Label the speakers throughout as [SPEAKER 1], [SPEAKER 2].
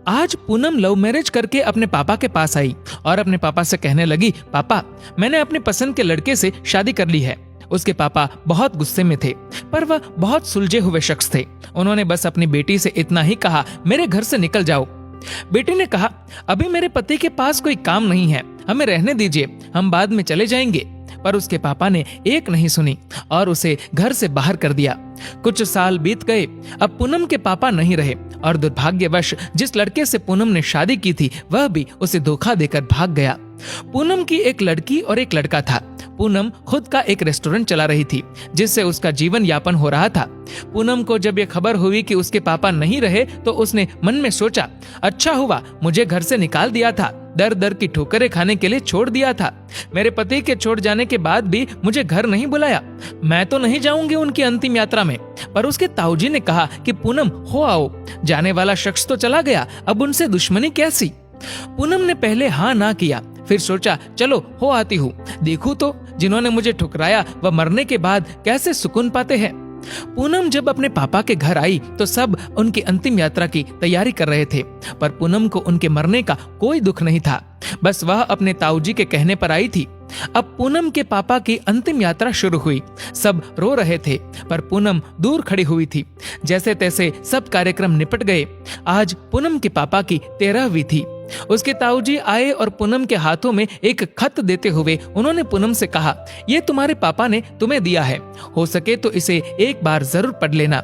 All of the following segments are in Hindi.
[SPEAKER 1] आज पूनम लव मैरिज करके अपने पापा के पास आई और अपने पापा से कहने लगी, पापा मैंने अपनी पसंद के लड़के से शादी कर ली है। उसके पापा बहुत गुस्से में थे, पर वह बहुत सुलझे हुए शख्स थे। उन्होंने बस अपनी बेटी से इतना ही कहा, मेरे घर से निकल जाओ। बेटी ने कहा, अभी मेरे पति के पास कोई काम नहीं है, हमें रहने दीजिए, हम बाद में चले जाएंगे। पर उसके पापा ने एक नहीं सुनी और उसे घर से बाहर कर दिया। कुछ साल बीत गए। अब पूनम के पापा नहीं रहे और दुर्भाग्यवश जिस लड़के से पूनम ने शादी की थी वह भी उसे धोखा देकर भाग गया। पूनम की एक लड़की और एक लड़का था। पूनम खुद का एक रेस्टोरेंट चला रही थी जिससे उसका जीवन यापन हो रहा था। पूनम को जब यह खबर हुई कि उसके पापा नहीं रहे तो उसने मन में सोचा, अच्छा हुआ मुझे घर से निकाल दिया था, दर दर की ठोकरें खाने के लिए छोड़ दिया था। मेरे पति के छोड़ जाने के बाद भी मुझे घर नहीं बुलाया। मैं तो नहीं जाऊंगी उनकी अंतिम यात्रा में। पर उसके ताऊजी ने कहा कि पूनम हो आओ, जाने वाला शख्स तो चला गया, अब उनसे दुश्मनी कैसी। पूनम ने पहले हाँ ना किया, फिर सोचा चलो हो आती हूँ, देखूं तो जिन्होंने मुझे ठुकराया वह मरने के बाद कैसे सुकून पाते हैं। पूनम जब अपने पापा के घर आई तो सब उनकी अंतिम यात्रा की तैयारी कर रहे थे, पर पूनम को उनके मरने का कोई दुख नहीं था। बस वह अपने ताऊजी के कहने पर आई थी। अब पूनम के पापा की अंतिम यात्रा शुरू हुई। सब रो रहे थे, पर पूनम दूर खड़ी हुई थी। जैसे तैसे सब कार्यक्रम निपट गए। आज पूनम के पापा की 13वीं थी। उसके ताऊजी आए और पूनम के हाथों में एक खत देते हुए उन्होंने पूनम से कहा, ये तुम्हारे पापा ने तुम्हें दिया है, हो सके तो इसे एक बार जरूर पढ़ लेना।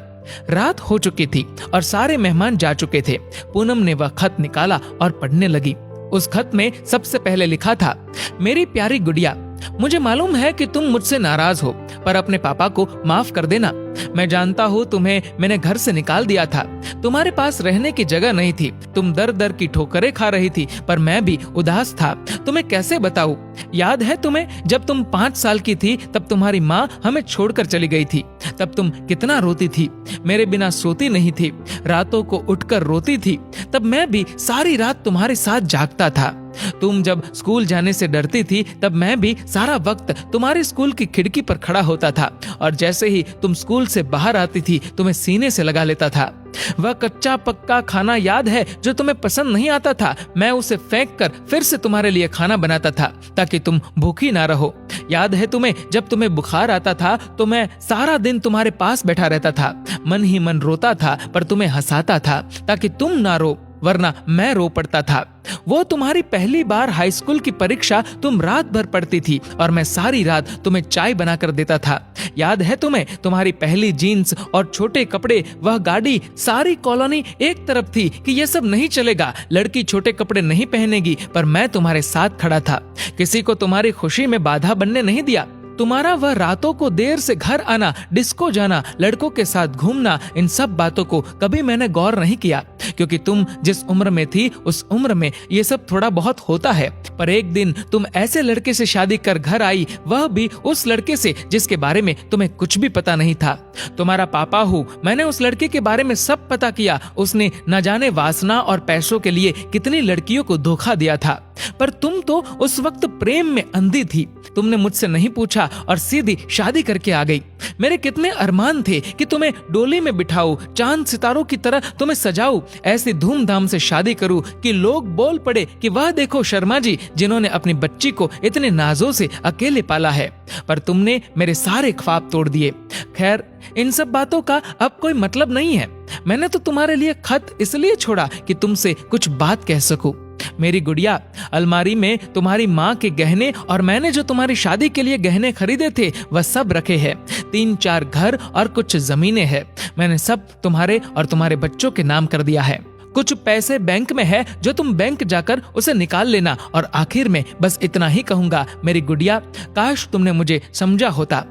[SPEAKER 1] रात हो चुकी थी और सारे मेहमान जा चुके थे। पूनम ने वह खत निकाला और पढ़ने लगी। उस खत में सबसे पहले लिखा था, मेरी प्यारी गुड़िया, मुझे मालूम है कि तुम मुझसे नाराज हो, पर अपने पापा को माफ कर देना। मैं जानता हूँ तुम्हें मैंने घर से निकाल दिया था, तुम्हारे पास रहने की जगह नहीं थी, तुम दर दर की ठोकरें खा रही थी, पर मैं भी उदास था। तुम्हें कैसे बताऊं? याद है तुम्हें जब तुम 5 साल की थी तब तुम्हारी माँ हमें छोड़कर चली गई थी, तब तुम कितना रोती थी, मेरे बिना सोती नहीं थी, रातों को उठकर रोती थी, तब मैं भी सारी रात तुम्हारे साथ जागता था। तुम जब स्कूल जाने से डरती थी तब मैं भी सारा वक्त तुम्हारे स्कूल की खिड़की पर खड़ा होता था और जैसे ही तुम स्कूल से बाहर आती थी तुम्हें सीने से लगा लेता था। वह कच्चा पक्का खाना याद है जो तुम्हें पसंद नहीं आता था, मैं उसे फेंक कर फिर से तुम्हारे लिए खाना बनाता था ताकि तुम भूखी ना रहो। याद है तुम्हें जब तुम्हें बुखार आता था तो मैं सारा दिन तुम्हारे पास बैठा रहता था, मन ही मन रोता था पर तुम्हें हंसाता था ताकि तुम ना रो, वरना मैं रो पड़ता था। वो तुम्हारी पहली बार हाई स्कूल की परीक्षा तुम रात भर पढ़ती थी और मैं सारी रात तुम्हें चाय बनाकर देता था। याद है तुम्हें तुम्हारी पहली जीन्स और छोटे कपड़े, वह गाड़ी, सारी कॉलोनी एक तरफ थी कि ये सब नहीं चलेगा, लड़की छोटे कपड़े नहीं पहनेगी, पर मैं तुम्हारे साथ खड़ा था, किसी को तुम्हारी खुशी में बाधा बनने नहीं दिया। तुम्हारा वह रातों को देर से घर आना, डिस्को जाना, लड़कों के साथ घूमना, इन सब बातों को कभी मैंने गौर नहीं किया, क्योंकि तुम जिस उम्र में थी उस उम्र में ये सब थोड़ा बहुत होता है। पर एक दिन तुम ऐसे लड़के से शादी कर घर आई, वह भी उस लड़के से जिसके बारे में तुम्हें कुछ भी पता नहीं था। तुम्हारा पापा हूँ, मैंने उस लड़के के बारे में सब पता किया। उसने न जाने वासना और पैसों के लिए कितनी लड़कियों को धोखा दिया था, पर तुम तो उस वक्त प्रेम में अंधी थी। तुमने मुझसे नहीं पूछा और सीधी शादी करके आ गई। मेरे कितने अरमान थे कि तुम्हें डोली में बिठाऊं, चांद सितारों की तरह तुम्हें सजाऊं, ऐसी धूमधाम से शादी करूं कि लोग बोल पड़े कि वह देखो शर्मा जी जिन्होंने अपनी बच्ची को इतने नाजों से अकेले पाला है। पर तुमने मेरे सारे ख्वाब तोड़ दिए। खैर, इन सब बातों का अब कोई मतलब नहीं है। मैंने तो तुम्हारे लिए खत इसलिए छोड़ा कि तुमसे कुछ बात कह सकूं। मेरी गुड़िया, अलमारी में तुम्हारी माँ के गहने और मैंने जो तुम्हारी शादी के लिए गहने खरीदे थे वह सब रखे हैं। 3-4 घर और कुछ जमीनें हैं। मैंने सब तुम्हारे और तुम्हारे बच्चों के नाम कर दिया है। कुछ पैसे बैंक में है जो तुम बैंक जाकर उसे निकाल लेना। और आखिर में बस इतना ही कहूंगा, मेरी गुड़िया, काश तुमने मुझे समझा होता।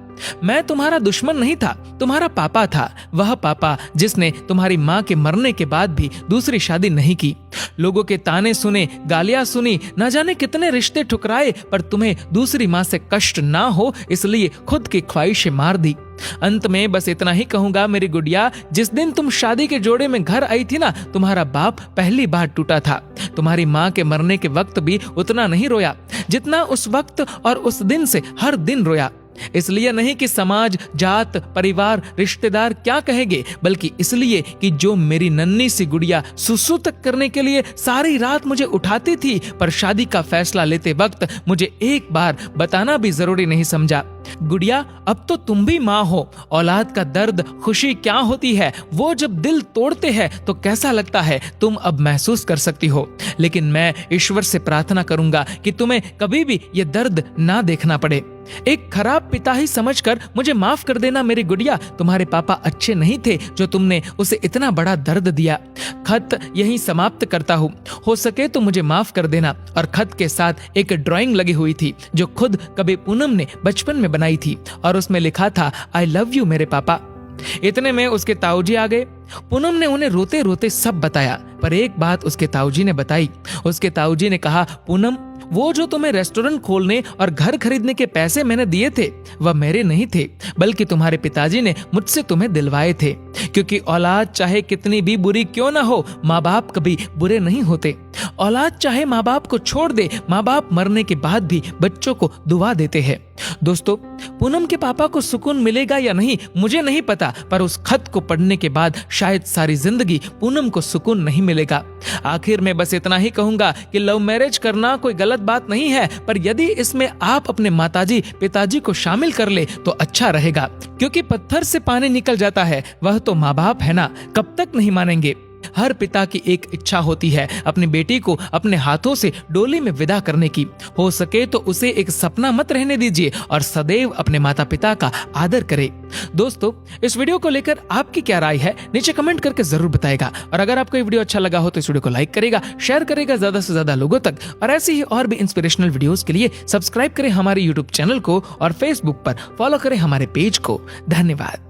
[SPEAKER 1] मैं तुम्हारा दुश्मन नहीं था, तुम्हारा पापा था, वह पापा जिसने तुम्हारी माँ के मरने के बाद भी दूसरी शादी नहीं की। लोगों के ताने सुने, गालियां सुनी, न जाने कितने रिश्ते ठुकराए, पर तुम्हें दूसरी माँ से कष्ट ना हो इसलिए खुद की ख्वाहिशें मार दी। अंत में बस इतना ही कहूंगा, मेरी गुड़िया, जिस दिन तुम शादी के जोड़े में घर आई थी ना, तुम्हारा बाप पहली बार टूटा था। तुम्हारी माँ के मरने के वक्त भी उतना नहीं रोया जितना उस वक्त और उस दिन से हर दिन रोया। इसलिए नहीं कि समाज, जात, परिवार, रिश्तेदार क्या कहेंगे, बल्कि इसलिए कि जो मेरी नन्ही सी गुड़िया सुसु तक करने के लिए सारी रात मुझे उठाती थी, पर शादी का फैसला लेते वक्त मुझे एक बार बताना भी जरूरी नहीं समझा। गुड़िया, अब तो तुम भी माँ हो। औलाद का दर्द, खुशी क्या होती है, वो जब दिल तोड़ते हैं तो कैसा लगता है, तुम अब महसूस कर सकती हो। लेकिन मैं ईश्वर से प्रार्थना करूंगा कि तुम्हें कभी भी ये दर्द ना देखना पड़े। एक खराब पिता ही समझकर मुझे माफ कर देना मेरी गुड़िया। तुम्हारे पापा अच्छे नहीं थे जो तुमने उसे इतना बड़ा दर्द दिया। खत यहीं समाप्त करता हूँ, हो सके तो मुझे माफ कर देना। और खत के साथ एक ड्राइंग लगी हुई थी जो खुद कभी पूनम ने बचपन में बनाई थी, और उसमें लिखा था, आई लव यू मेरे पापा। इतने में उसके ताऊजी आ गए। पूनम ने उन्हें रोते रोते सब बताया, पर एक बात उसके ताऊजी ने बताई। उसके ताऊजी ने कहा, पूनम, वो जो तुम्हें रेस्टोरेंट खोलने और घर खरीदने के पैसे मैंने दिए थे, वह मेरे नहीं थे, बल्कि तुम्हारे पिताजी ने मुझसे तुम्हें दिलवाए थे। क्योंकि औलाद चाहे कितनी भी बुरी क्यों ना हो, माँ बाप कभी बुरे नहीं होते। औलाद चाहे माँ बाप को छोड़ दे, माँ बाप मरने के बाद भी बच्चों को दुआ देते हैं। दोस्तों, पूनम के पापा को सुकून मिलेगा या नहीं मुझे नहीं पता, पर उस खत को पढ़ने के बाद शायद सारी जिंदगी पूनम को सुकून नहीं मिलेगा। आखिर में बस इतना ही कहूंगा कि लव मैरिज करना कोई गलत बात नहीं है, पर यदि इसमें आप अपने माताजी, पिताजी को शामिल कर ले तो अच्छा रहेगा। क्योंकि पत्थर से पानी निकल जाता है, वह तो माँ बाप है ना, कब तक नहीं मानेंगे। हर पिता की एक इच्छा होती है अपनी बेटी को अपने हाथों से डोली में विदा करने की। हो सके तो उसे एक सपना मत रहने दीजिए और सदैव अपने माता पिता का आदर करे। दोस्तों, इस वीडियो को लेकर आपकी क्या राय है, नीचे कमेंट करके जरूर बताएगा। और अगर आपको ये वीडियो अच्छा लगा हो तो इस वीडियो को लाइक करेगा, शेयर करेगा ज्यादा से ज्यादा लोगों तक। और ऐसी ही और भी इंस्पिरेशनल वीडियोस के लिए सब्सक्राइब करें हमारे यूट्यूब चैनल को और फेसबुक पर फॉलो करें हमारे पेज को। धन्यवाद।